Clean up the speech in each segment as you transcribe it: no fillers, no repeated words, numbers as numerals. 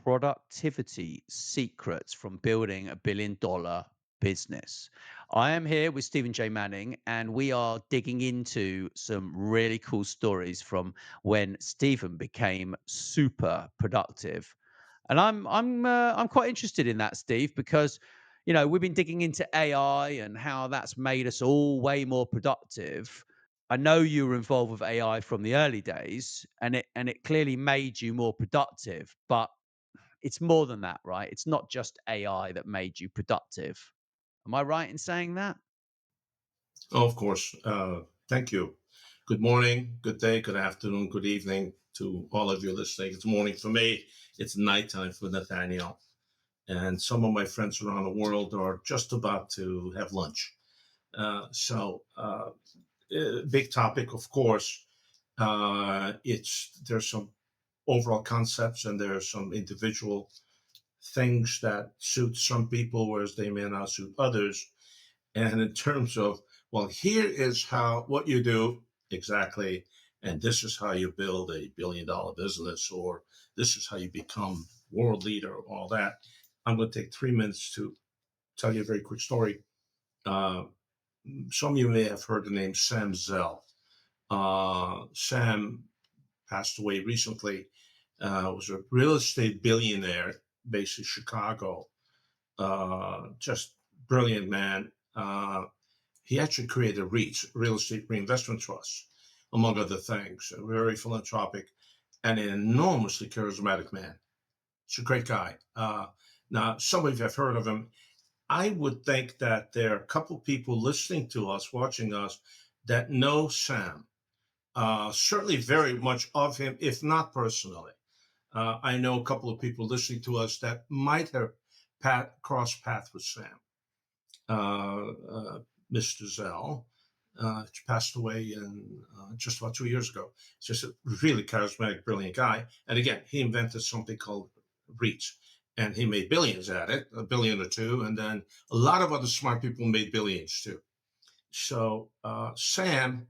productivity secrets from building $1 billion business. I am here with Stephen J. Manning, and we are digging into some really cool stories from when Stephen became super productive. And I'm quite interested in that, Steve, because we've been digging into AI and how that's made us all way more productive. I know you were involved with AI from the early days, and it clearly made you more productive, but it's more than that, right? It's not just AI that made you productive. Am I right in saying that? Oh, of course. Thank you. Good morning, good day, good afternoon, good evening to all of you listening. It's morning for me. It's nighttime for Nathaniel. And some of my friends around the world are just about to have lunch. Big topic, of course. There's some overall concepts and there's some individual things that suit some people, whereas they may not suit others. And in terms of, well, here is how what you do exactly, and this is how you build a $1 billion business, or this is how you become world leader, all that. I'm going to take 3 minutes to tell you a very quick story. Uh, some of you may have heard the name Sam Zell. Sam passed away recently. Was a real estate billionaire based in Chicago. Just brilliant man. He actually created REITs, Real Estate Reinvestment Trusts, among other things. A very philanthropic and an enormously charismatic man. He's a great guy. Now, some of you have heard of him. I would think that there are a couple people listening to us, watching us, that know Sam. Certainly very much of him, if not personally. I know a couple of people listening to us that might have crossed paths with Sam. Mr. Zell, passed away just about 2 years ago. He's just a really charismatic, brilliant guy. And again, he invented something called REITs, and he made billions at it, a billion or two. And then a lot of other smart people made billions too. So Sam,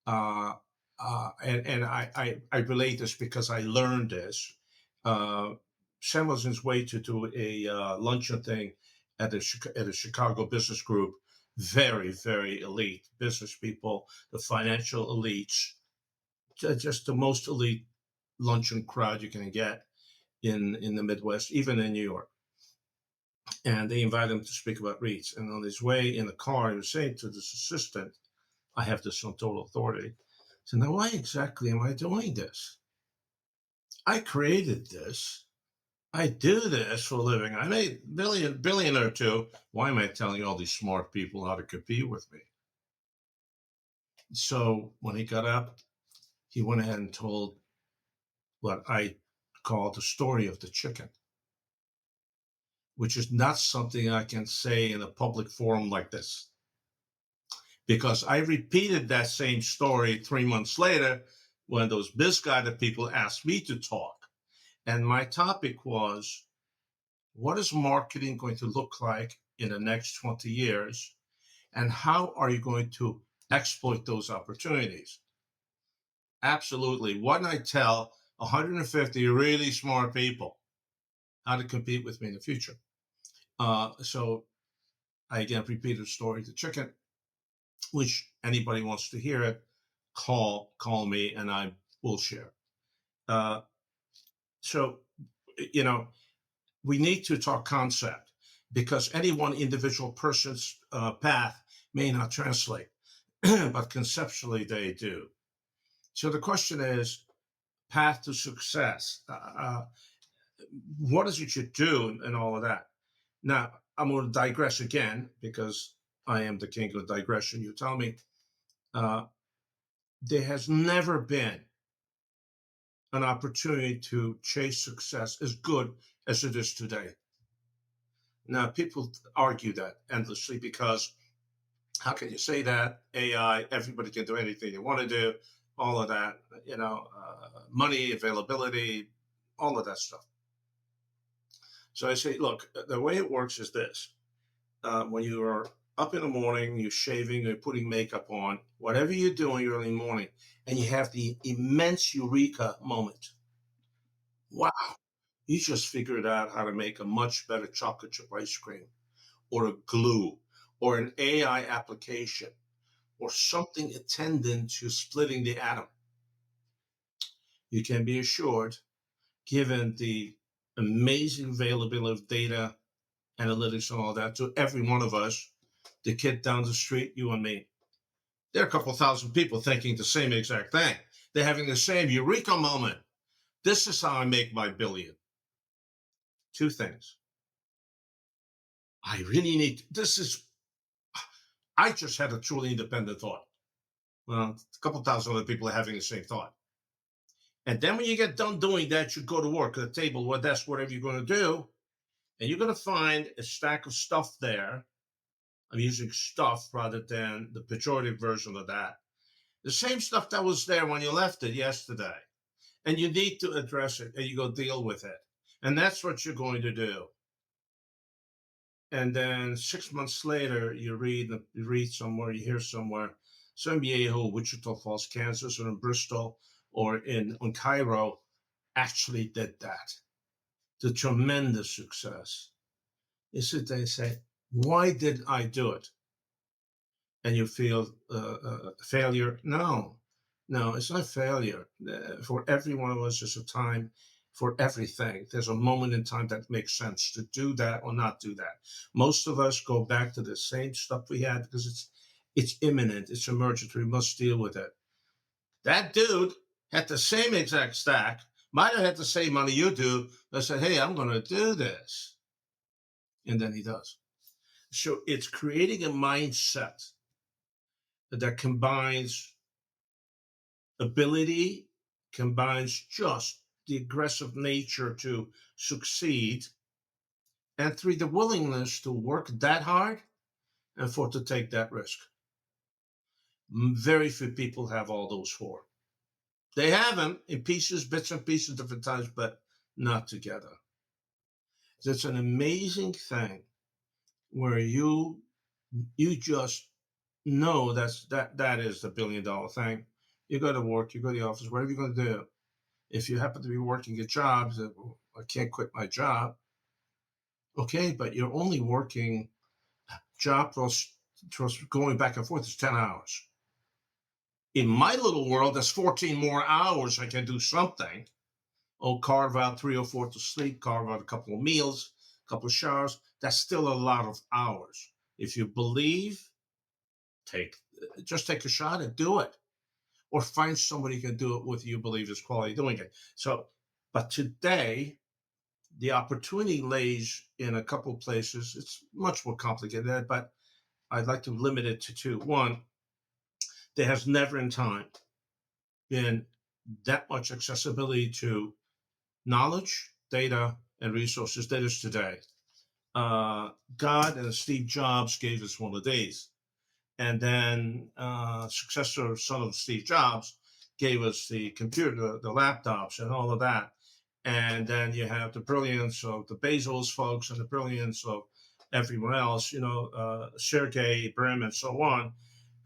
and I relate this because I learned this. Uh, Sam was on his way to do a luncheon thing at a Chicago business group. Very, very elite business people, the financial elites, just the most elite luncheon crowd you can get in the Midwest, even in New York. And they invited him to speak about REITs. And on his way in the car, he was saying to this assistant, I have this on total authority. So now, why exactly am I doing this? I created this. I do this for a living. I made billion or two. Why am I telling all these smart people how to compete with me? So when he got up, he went ahead and told what I call the story of the chicken, which is not something I can say in a public forum like this. Because I repeated that same story 3 months later when those misguided people asked me to talk. And my topic was, what is marketing going to look like in the next 20 years? And how are you going to exploit those opportunities? Absolutely. Why don't I tell 150 really smart people how to compete with me in the future? So I again repeated the story, the chicken, which anybody wants to hear it, call me and I will share. Uh, so, you know, we need to talk concept because any one individual person's path may not translate, but conceptually they do. So the question is path to success. What is it you do and all of that? Now, I'm going to digress again because I am the king of digression. You tell me uh, there has never been an opportunity to chase success as good as it is today. Now, people argue that endlessly because how can you say that? AI, everybody can do anything they want to do, all of that, money, availability, all of that stuff. So I say, look, the way it works is this. When you are up in the morning, you're shaving, you're putting makeup on, whatever you're doing early in the morning, and you have the immense eureka moment. Wow, You just figured out how to make a much better chocolate chip ice cream, or a glue, or an AI application, or something attendant to splitting the atom. You can be assured, given the amazing availability of data, analytics, and all that to every one of us, the kid down the street, you and me, there are a couple thousand people thinking the same exact thing. They're having the same eureka moment. This is how I make my billion. Two things. I really need, this is, I just had a truly independent thought. Well, a couple thousand other people are having the same thought. And then when you get done doing that, you go to work at a table, or desk, whatever you're going to do, and you're going to find a stack of stuff there. I'm using stuff rather than the pejorative version of that. The same stuff that was there when you left it yesterday. And you need to address it, and you go deal with it. And that's what you're going to do. And then 6 months later, you read somewhere, you hear somewhere, some Yahoo, Wichita Falls, Kansas, or in Bristol, or in Cairo, actually did that. The tremendous success. You sit there and say, why did I do it? And you feel failure. No, it's not failure. For every one of us, there's a time for everything. There's a moment in time that makes sense to do that or not do that. Most of us go back to the same stuff we had because it's imminent, it's emergent. We must deal with it. That dude had the same exact stack, might have had the same money you do, but said, hey, I'm going to do this. And then he does. So it's creating a mindset that combines ability, combines just the aggressive nature to succeed, and three, the willingness to work that hard and for to take that risk. Very few people have all those four. They have them in pieces, bits and pieces, different times, but not together. It's an amazing thing where you just know that is the $1 billion thing. You go to work, you go to the office, whatever you're going to do. If you happen to be working a job, I can't quit my job. Okay, but you're only working job plus going back and forth is 10 hours. In my little world, that's 14 more hours I can do something. Oh, carve out 3 or 4 to sleep, carve out a couple of meals, a couple of showers. That's still a lot of hours. If you believe, just take a shot and do it. Or find somebody who can do it with you, believe is quality doing it. So, but today, the opportunity lays in a couple of places. It's much more complicated, but I'd like to limit it to two. One, there has never in time been that much accessibility to knowledge, data, and resources that is today. God and Steve Jobs gave us one of these. And then successor son of Steve Jobs gave us the computer, the laptops, and all of that. And then you have the brilliance of the Bezos folks and the brilliance of everyone else, Sergey Brin and so on,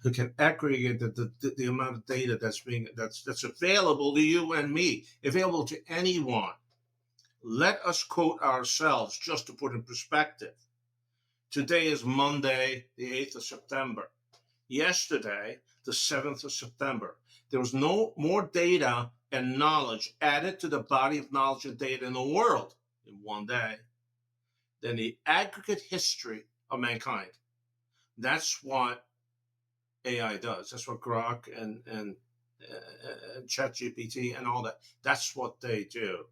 who can aggregate the amount of data that's available to you and me, available to anyone. Let us quote ourselves just to put in perspective. Today is Monday, the 8th of September. Yesterday, the 7th of September, there was no more data and knowledge added to the body of knowledge and data in the world in one day than the aggregate history of mankind. That's what AI does. That's what Grok and ChatGPT and all that, that's what they do.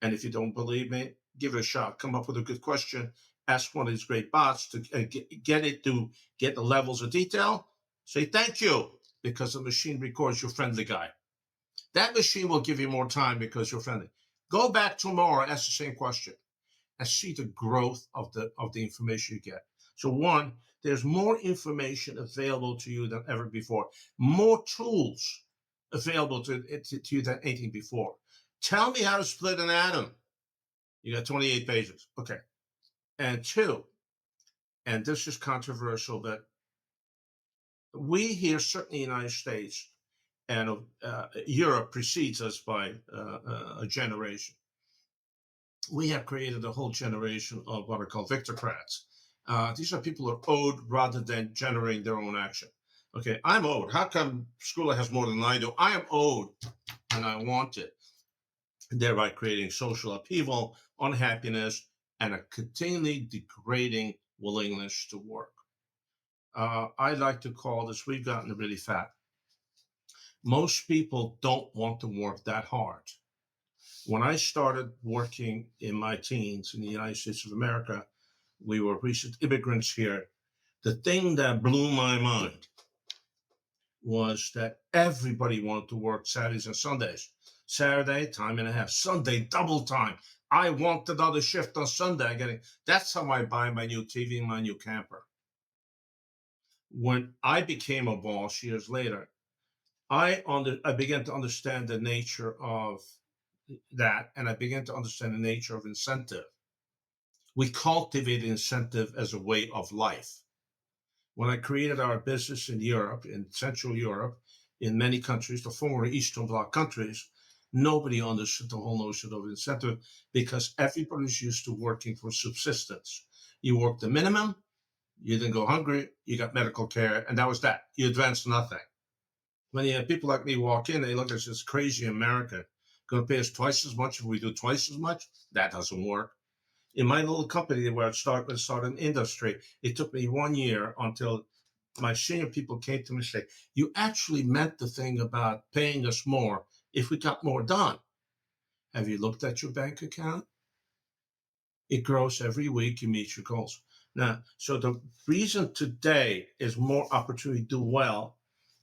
And if you don't believe me, give it a shot. Come up with a good question. Ask one of these great bots to get it to get the levels of detail. Say thank you because the machine records you're friendly guy. That machine will give you more time because you're friendly. Go back tomorrow, ask the same question, and see the growth of the information you get. So one, there's more information available to you than ever before. More tools available to you than anything before. Tell me how to split an atom. You got 28 pages. Okay. And two, and this is controversial, but we here, certainly in the United States, and Europe precedes us by a generation. we have created a whole generation of what are called victocrats. These are people who are owed rather than generating their own action. Okay, I'm owed. How come Schooler has more than I do? I am owed and I want it, thereby creating social upheaval, unhappiness, and a continually degrading willingness to work. I like to call this, we've gotten really fat. Most people don't want to work that hard. When I started working in my teens in the United States of America, we were recent immigrants here. The thing that blew my mind was that everybody wanted to work Saturdays and Sundays. Saturday, time and a half. Sunday, double time. I want another shift on Sunday. That's how I buy my new TV and my new camper. When I became a boss years later, I began to understand the nature of that, and I began to understand the nature of incentive. We cultivate incentive as a way of life. When I created our business in Europe, in Central Europe, in many countries, the former Eastern Bloc countries, nobody understood the whole notion of incentive because everybody's used to working for subsistence. You work the minimum, you didn't go hungry, you got medical care, and that was that. You advanced nothing. When you have people like me walk in, they look at us as crazy America. Going to pay us twice as much if we do twice as much? That doesn't work. In my little company where I started an industry, it took me 1 year until my senior people came to me and say, you actually meant the thing about paying us more if we got more done. Have you looked at your bank account? It grows every week. You meet your goals. Now, so the reason today is more opportunity to do well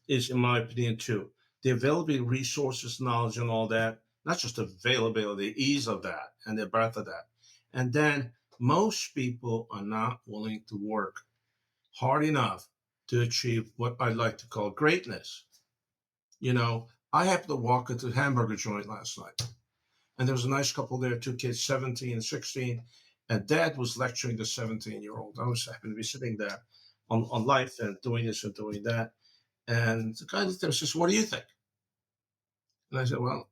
is, in my opinion, too. The availability of resources, knowledge, and all that, not just availability, the ease of that and the breadth of that. And then most people are not willing to work hard enough to achieve what I like to call greatness. You know, I happened to walk into a hamburger joint last night, and there was a nice couple there, two kids, 17 and 16, and dad was lecturing the 17-year-old. I was happened to be sitting there on life and doing this and doing that. And the guy looked at him and says, what do you think? And I said, well,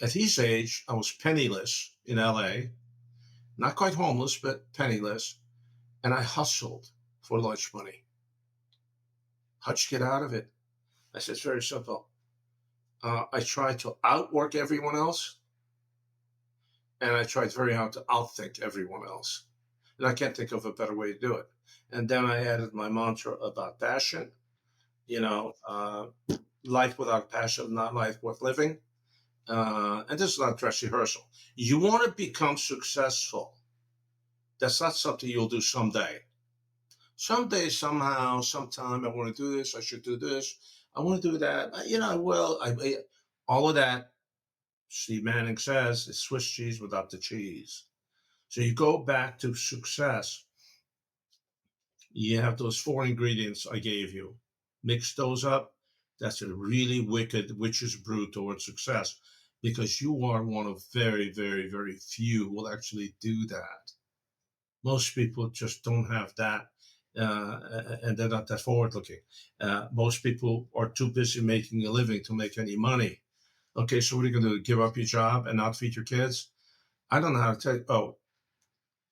at his age, I was penniless in LA, not quite homeless, but penniless. And I hustled for lunch money. How'd you get out of it? I said, it's very simple. I tried to outwork everyone else, and I tried very hard to outthink everyone else. And I can't think of a better way to do it. And then I added my mantra about passion. You know, life without passion, not life worth living. And this is not dress rehearsal. You want to become successful. That's not something you'll do someday. Someday, somehow, sometime, I want to do this. I should do this. I want to do that. You know, I will. All of that, Steve Manning says, is Swiss cheese without the cheese. So you go back to success. You have those four ingredients I gave you. Mix those up. That's a really wicked witch's brew towards success because you are one of very, very, very few who will actually do that. Most people just don't have that, and they're not that forward looking. Most people are too busy making a living to make any money. Okay, so what are you going to do? Give up your job and not feed your kids? I don't know how to tell you. Oh,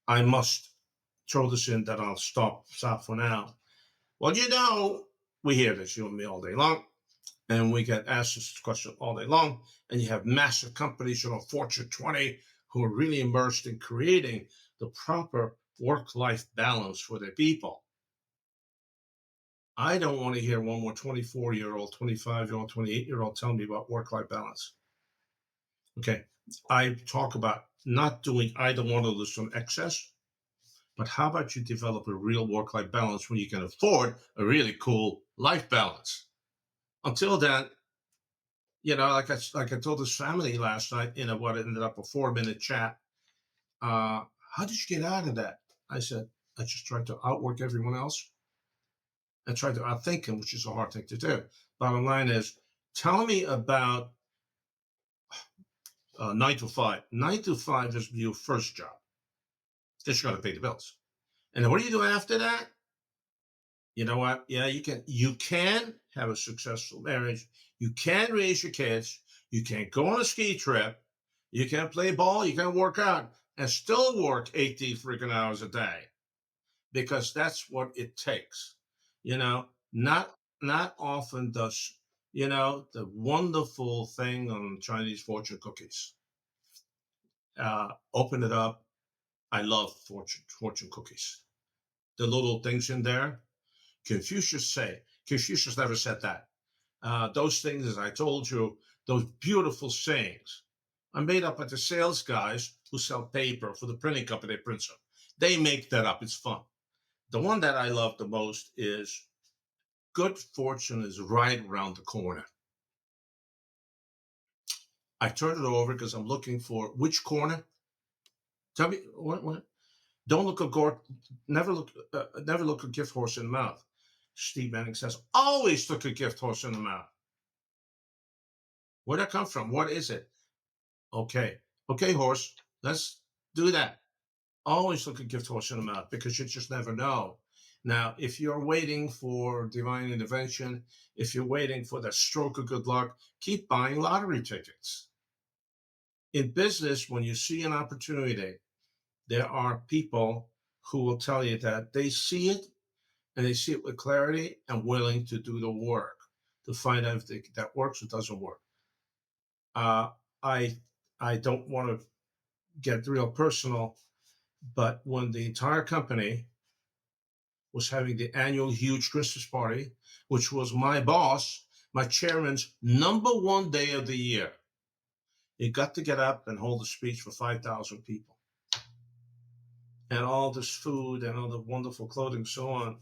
I must throw this in that I'll stop for now. Well, you know, we hear this, you and me, all day long, and we get asked this question all day long. And you have massive companies, you know, Fortune 20, who are really immersed in creating the proper work-life balance for their people. I don't want to hear one more 24-year-old, 25-year-old, 28-year-old tell me about work-life balance. Okay, I talk about not doing either one of those from excess, but how about you develop a real work-life balance when you can afford a really cool life balance? Until then, you know, like I told this family last night in what ended up a 4-minute chat. How did you get out of that? I said, I just tried to outwork everyone else and tried to outthink them, which is a hard thing to do. Bottom line is, tell me about 9 to 5. 9 to 5 is your first job. Just got to pay the bills. And then what do you do after that? You know what? Yeah, you can have a successful marriage. You can raise your kids. You can go on a ski trip. You can play ball. You can work out. and still work 18 freaking hours a day because that's what it takes. You know, not often does, the wonderful thing on Chinese fortune cookies. Open it up. I love fortune cookies. The little things in there. Confucius never said that. Those things, as I told you, those beautiful sayings are made up by the sales guys who sell paper for the printing company that prints them. They make that up. It's fun. The one that I love the most is good fortune is right around the corner. I turn it over because I'm looking for which corner. Tell me what. Don't look a never look a gift horse in the mouth. Steve Manning says, always look a gift horse in the mouth. Where'd that come from? What is it? Okay. Okay, horse. Let's do that. Always look a gift horse in the mouth because you just never know. Now, if you're waiting for divine intervention, if you're waiting for that stroke of good luck, keep buying lottery tickets. In business, when you see an opportunity, there are people who will tell you that they see it and they see it with clarity and willing to do the work to find out if that works or doesn't work. Uh, I I don't want to get real personal, but when the entire company was having the annual huge Christmas party, which was my boss, my chairman's number one day of the year, he got to get up and hold a speech for 5,000 people. And all this food and all the wonderful clothing, so on.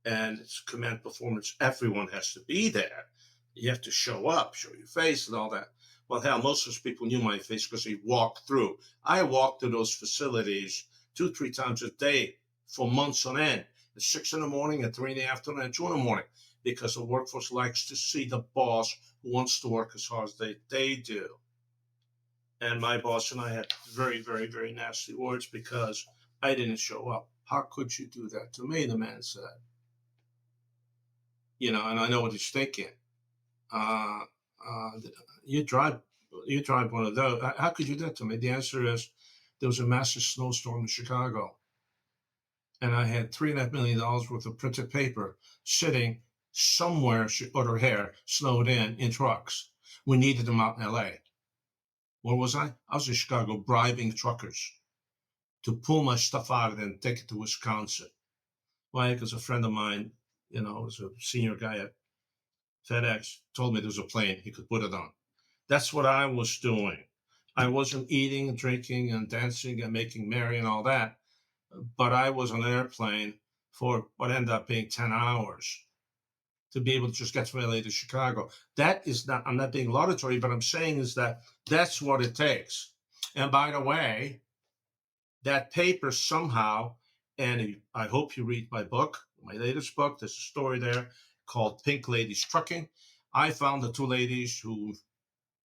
And it's command performance. Everyone has to be there. You have to show up, show your face and all that. Well, hell, most of those people knew my face because they walked through. I walked through those facilities 2-3 times a day for months on end. At 6 in the morning, at 3 in the afternoon, and 2 in the morning. Because the workforce likes to see the boss who wants to work as hard as they do. And my boss and I had very, very, very nasty words because I didn't show up. How could you do that to me? The man said. And I know what he's thinking. Uh, uh, you drive one of those. How could you do that to me? The answer is there was a massive snowstorm in Chicago, and I had $3.5 million worth of printed paper sitting somewhere under here, snowed in trucks. We needed them out in L.A. Where was I? I was in Chicago bribing truckers to pull my stuff out of there and take it to Wisconsin. Why? Because a friend of mine, was a senior guy at FedEx, told me there was a plane he could put it on. That's what I was doing. I wasn't eating and drinking and dancing and making merry and all that, but I was on an airplane for what ended up being 10 hours to be able to just get from LA to Chicago. That is not, I'm not being laudatory, but I'm saying is that that's what it takes. And by the way, that paper somehow, and I hope you read my book, my latest book, there's a story there called Pink Ladies Trucking. I found the two ladies who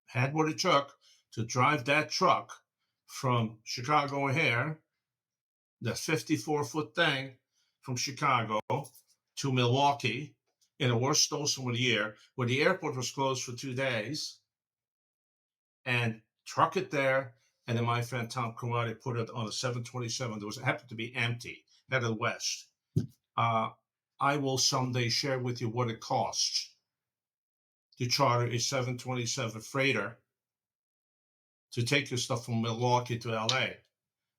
had what it took to drive that truck from Chicago here, the 54-foot thing from Chicago to Milwaukee in the worst snowstorm of the year, where the airport was closed for 2 days, and truck it there. And then my friend Tom Karate put it on a 727. It happened to be empty, headed west. I will someday share with you what it costs to charter a 727 freighter to take your stuff from Milwaukee to LA.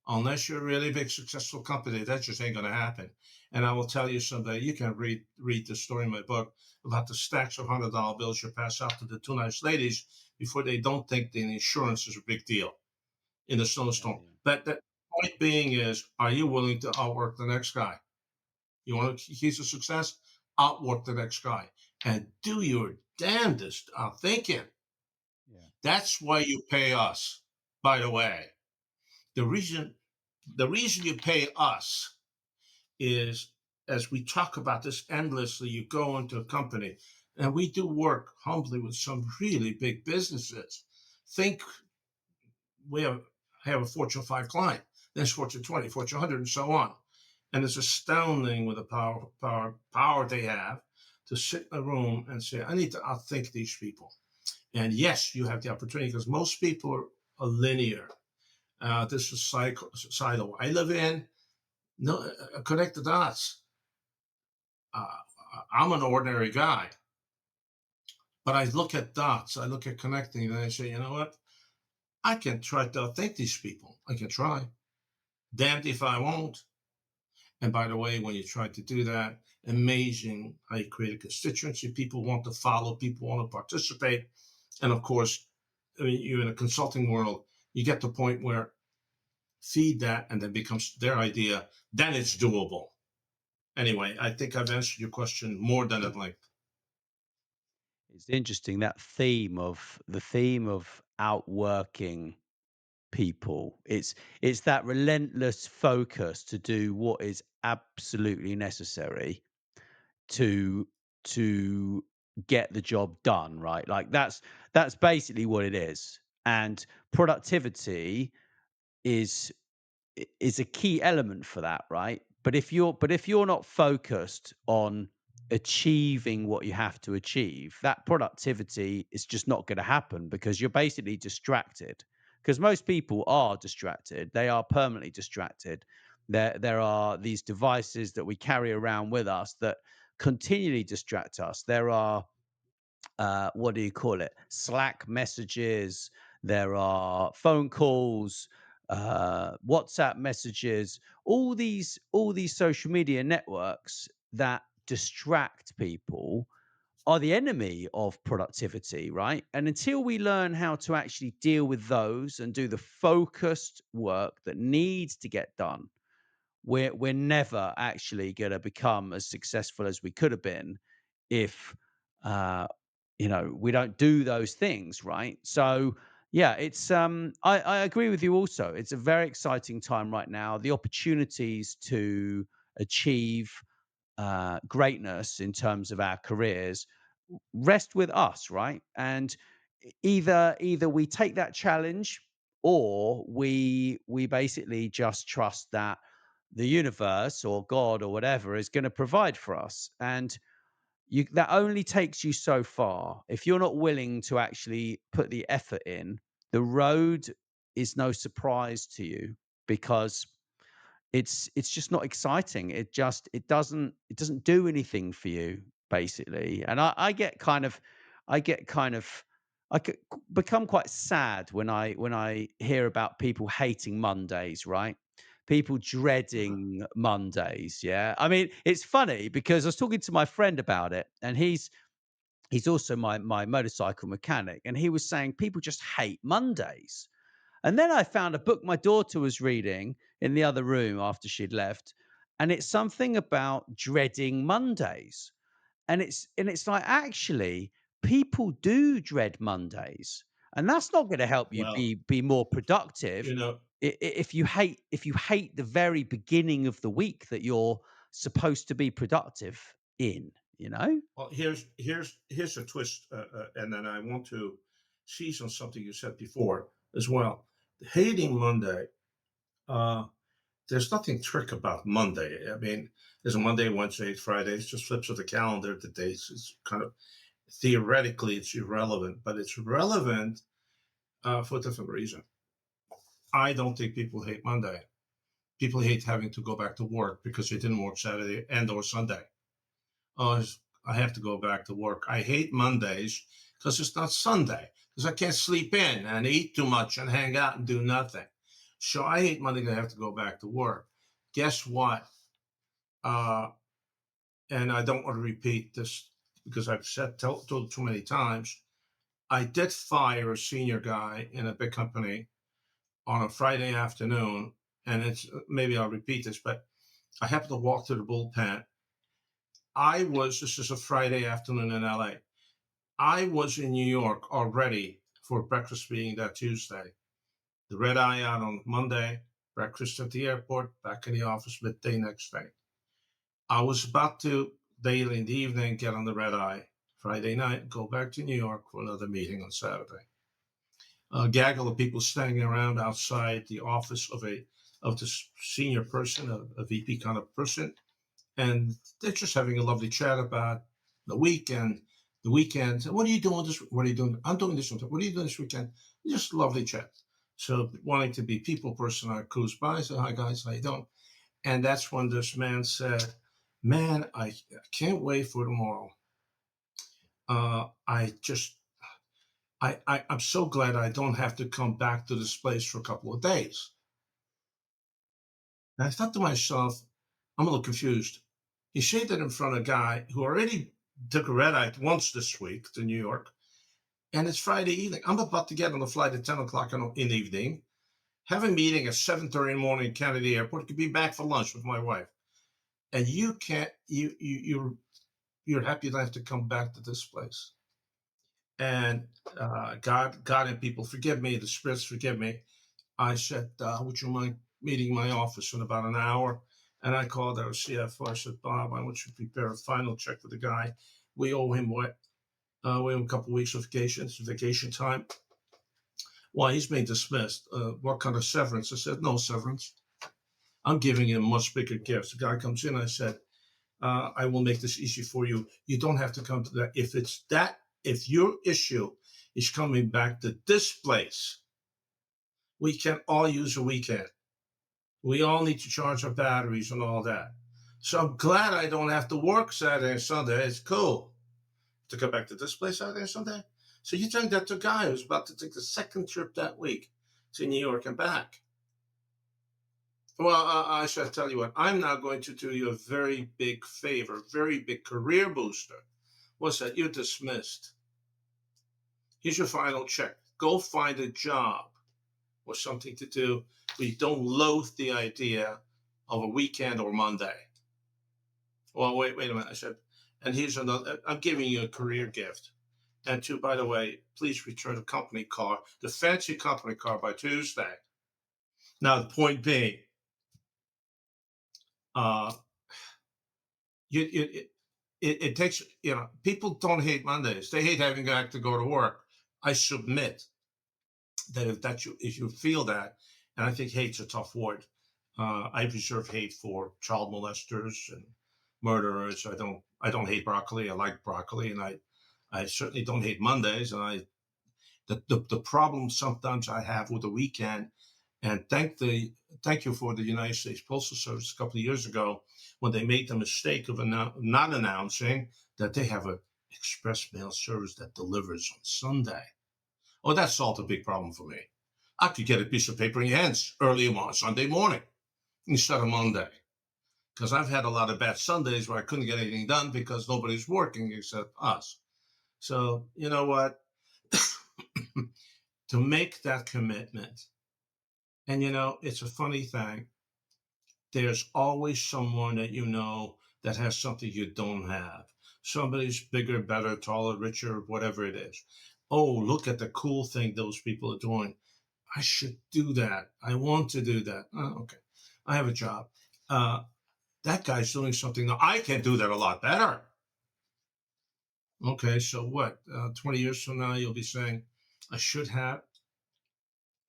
Unless you're a really big, successful company, that just ain't going to happen. And I will tell you someday, you can read the story in my book about the stacks of $100 bills you pass out to the two nice ladies before they don't think the insurance is a big deal in the Yeah, snowstorm. yeah. But the point being is, are you willing to outwork the next guy? You want to keys to success? Outwork the next guy and do your damnedest. I'm thinking Yeah. that's why you pay us. By the way, the reason you pay us is, as we talk about this endlessly, you go into a company, and we do work humbly with some really big businesses. Think we have a Fortune 5 client, there's Fortune 20, Fortune 100, and so on. And it's astounding with the power they have to sit in a room and say, I need to outthink these people. And yes, you have the opportunity because most people are linear. This is silo I live in. No, connect the dots. Uh, I'm an ordinary guy, but I look at dots. I look at connecting, and I say, you know what? I can try to thank these people. I can try. Damned if I won't. And by the way, when you try to do that, amazing how you create a constituency. People want to follow, people want to participate. And of course, I mean, you're in a consulting world, you get to the point where feed that and then becomes their idea, then it's doable. Anyway, I think I've answered your question more than at length. It's interesting that theme of outworking people. It's that relentless focus to do what is absolutely necessary to to get the job done, right? Like that's basically what it is. And productivity is is a key element for that, right? But if you're not focused on achieving what you have to achieve, that productivity is just not going to happen because you're basically distracted. Because most people are distracted; they are permanently distracted. There are these devices that we carry around with us that continually distract us. There are what do you call it? Slack messages. There are phone calls, WhatsApp messages. All these social media networks that distract people are the enemy of productivity, right? And until we learn how to actually deal with those and do the focused work that needs to get done, we're never actually going to become as successful as we could have been if uh we don't do those things, right? So yeah, I agree with you also. It's a very exciting time right now. The opportunities to achieve greatness in terms of our careers rest with us, right? And either we take that challenge or we basically just trust that the universe or God or whatever is going to provide for us. And that only takes you so far. If you're not willing to actually put the effort in, the road is no surprise to you because it's just not exciting. It doesn't do anything for you basically. And I get kind of become quite sad when I hear about people hating Mondays, right? People dreading Mondays. Yeah. I mean, it's funny because I was talking to my friend about it, and he's also my motorcycle mechanic, and he was saying people just hate Mondays. And then I found a book my daughter was reading in the other room after she'd left, and it's something about dreading Mondays. And it's like actually people do dread Mondays, and that's not going to help you Well, be more productive you know, if you hate the very beginning of the week that you're supposed to be productive in, you know? well, here's a twist, and then I want to seize on something you said before as well. Hating Monday. Uh, there's nothing trick about Monday. I mean, there's a Monday, Wednesday, Friday. It's just flips of the calendar. The dates. It's kind of theoretically it's irrelevant, but it's relevant for a different reason. I don't think people hate Monday. People hate having to go back to work because they didn't work Saturday and or Sunday. Oh, I have to go back to work. I hate Mondays because it's not Sunday, because I can't sleep in and eat too much and hang out and do nothing. So I hate Monday because I have to go back to work. Guess what? Uh, and I don't want to repeat this because I've told too many times. I did fire a senior guy in a big company on a Friday afternoon, and it's maybe I'll repeat this, but I happened to walk to the bullpen. This is a Friday afternoon in LA. I was in New York already for breakfast meeting that Tuesday. The red eye out on Monday, breakfast at the airport, back in the office midday next day. I was about to, daily in the evening, get on the red eye Friday night, go back to New York for another meeting on Saturday. A gaggle of people standing around outside the office of this senior person, a VP kind of person, and they're just having a lovely chat about the weekend. The weekend. What are you doing this? What are you doing? I'm doing this. What are you doing this weekend? Just lovely chat. So wanting to be people person, I cruise by, said, "Hi guys, how you doing?" And that's when this man said, "Man, I can't wait for tomorrow. I just, I'm so glad I don't have to come back to this place for a couple of days." And I thought to myself, I'm a little confused. He said that in front of a guy who already took a red eye once this week to New York, and it's Friday evening. I'm about to get on the flight at 10 o'clock in the evening, have a meeting at 7:30 in the morning in Kennedy Airport, could be back for lunch with my wife. And you can't, you're happy to have to come back to this place. And God and people forgive me, the spirits forgive me. I said, would you mind meeting my office in about an hour? And I called our CFO. I said, Bob, I want you to prepare a final check for the guy. We owe him what? We owe him a couple of weeks of vacation. It's vacation time. Why, he's been dismissed. What kind of severance? I said, no severance. I'm giving him much bigger gifts. The guy comes in. I said, I will make this easy for you. You don't have to come to that. If your issue is coming back to this place, we can all use a weekend. We all need to charge our batteries and all that. So I'm glad I don't have to work Saturday and Sunday. It's cool to come back to this place Saturday and Sunday. So you think that the guy who's about to take the second trip that week to New York and back. Well, I shall tell you what, I'm now going to do you a very big favor, very big career booster. What's that? You're dismissed. Here's your final check. Go find a job or something to do where you don't loathe the idea of a weekend or Monday. Well, wait a minute. I said, and here's another, I'm giving you a career gift. And two, by the way, please return the company car, the fancy company car by Tuesday. Now, the point being, uh, it takes, people don't hate Mondays. They hate having to go to work. I submit that if you feel that, and I think hate's a tough word. I reserve hate for child molesters and murderers. I don't hate broccoli. I like broccoli, and I certainly don't hate Mondays. And the problem sometimes I have with the weekend, and thank you for the United States Postal Service a couple of years ago when they made the mistake of not announcing that they have an express mail service that delivers on Sunday. Oh, that solved a big problem for me. I could get a piece of paper in your hands early on Sunday morning instead of Monday. Because I've had a lot of bad Sundays where I couldn't get anything done because nobody's working except us. So, you know what? To make that commitment, and it's a funny thing. There's always someone that that has something you don't have. Somebody's bigger, better, taller, richer, whatever it is. Oh, look at the cool thing those people are doing. I should do that. I want to do that. Oh, okay. I have a job. That guy's doing something. I can do that a lot better. Okay, so what? 20 years from now, you'll be saying, I should have.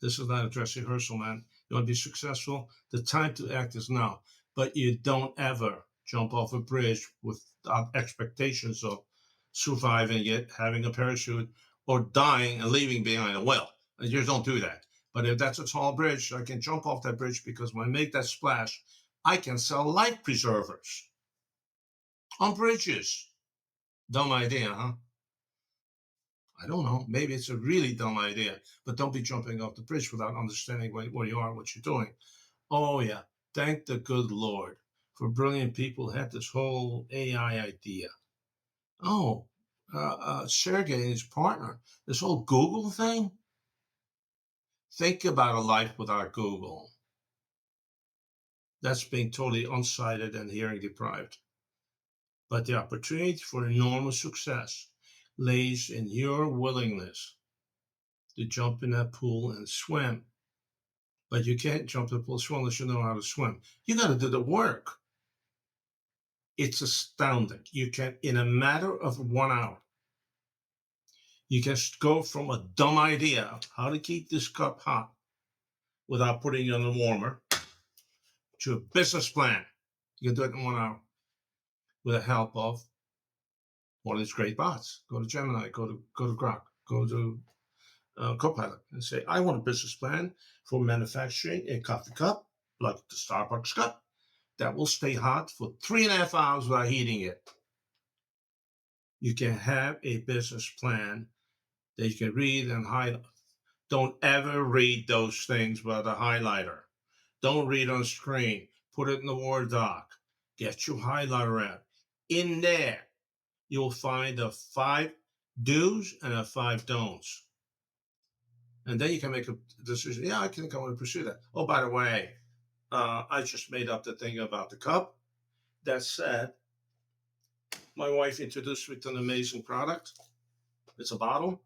This is not a dress rehearsal, man. You want to be successful? The time to act is now. But you don't ever jump off a bridge without expectations of surviving it, having a parachute, or dying and leaving behind a well. You just don't do that. But if that's a tall bridge, I can jump off that bridge because when I make that splash, I can sell life preservers on bridges. Dumb idea, huh? I don't know. Maybe it's a really dumb idea, but don't be jumping off the bridge without understanding where you are, what you're doing. Oh, yeah. Thank the good Lord for brilliant people who had this whole AI idea. Oh, Sergey and his partner, this whole Google thing. Think about a life without Google. That's being totally unsighted and hearing deprived. But the opportunity for enormous success lays in your willingness to jump in that pool and swim. But you can't jump in the pool and swim unless you know how to swim. You got to do the work. It's astounding. You can, in a matter of 1 hour, you can go from a dumb idea, how to keep this cup hot without putting it on the warmer, to a business plan. You can do it in 1 hour with the help of one of these great bots. Go to Gemini, go to Grok, go to Copilot and say, I want a business plan for manufacturing a coffee cup, like the Starbucks cup, that will stay hot for 3.5 hours without heating it. You can have a business plan that you can read and highlight. Don't ever read those things by the highlighter. Don't read on screen. Put it in the Word doc. Get your highlighter out. In there, you'll find the 5 do's and the 5 don'ts. And then you can make a decision. Yeah, I think I want to pursue that. Oh, by the way, I just made up the thing about the cup. That said, my wife introduced me to an amazing product. It's a bottle.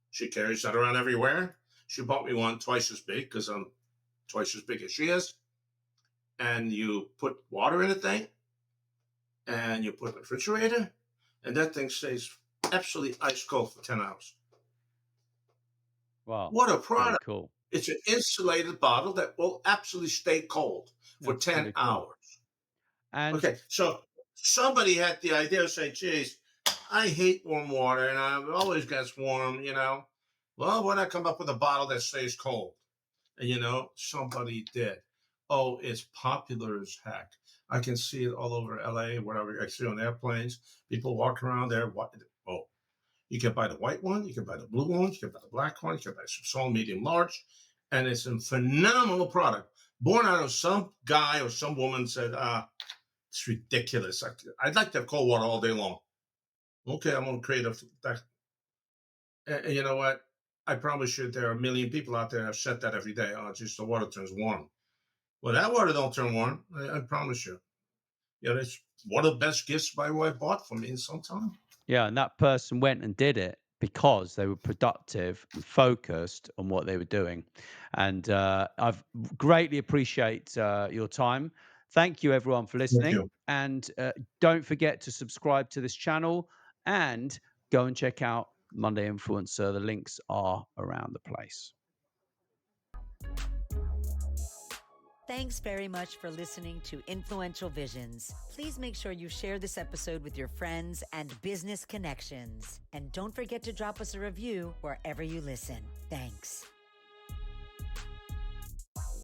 She carries that around everywhere. She bought me one twice as big because I'm twice as big as she is. And you put water in the thing, and you put it in the refrigerator, and that thing stays absolutely ice cold for 10 hours. Wow. What a Really product. cool. It's an insulated bottle that will absolutely stay cold for That's 10 really cool. hours. And Okay, so somebody had the idea of saying, geez, I hate warm water and it always gets warm, Well, why not come up with a bottle that stays cold? And, somebody did. Oh, it's popular as heck. I can see it all over LA, wherever I see on airplanes. People walk around there. Oh, you can buy the white one, you can buy the blue one, you can buy the black one, you can buy small, medium, large. And it's a phenomenal product. Born out of some guy or some woman said, it's ridiculous. I'd like to have cold water all day long. Okay, I'm going to create that. And you know what? I probably should. There are a million people out there that have said that every day. Oh, just the water turns warm. Well, that water don't turn warm. I promise you. Yeah, that's one of the best gifts my wife bought for me in some time. yeah, and that person went and did it because they were productive and focused on what they were doing. And I've greatly appreciate your time. Thank you, everyone, for Thank listening. you. And don't forget to subscribe to this channel and go and check out Monday Influencer. The links are around the place. Thanks very much for listening to Influential Visions. Please make sure you share this episode with your friends and business connections. And don't forget to drop us a review wherever you listen. Thanks.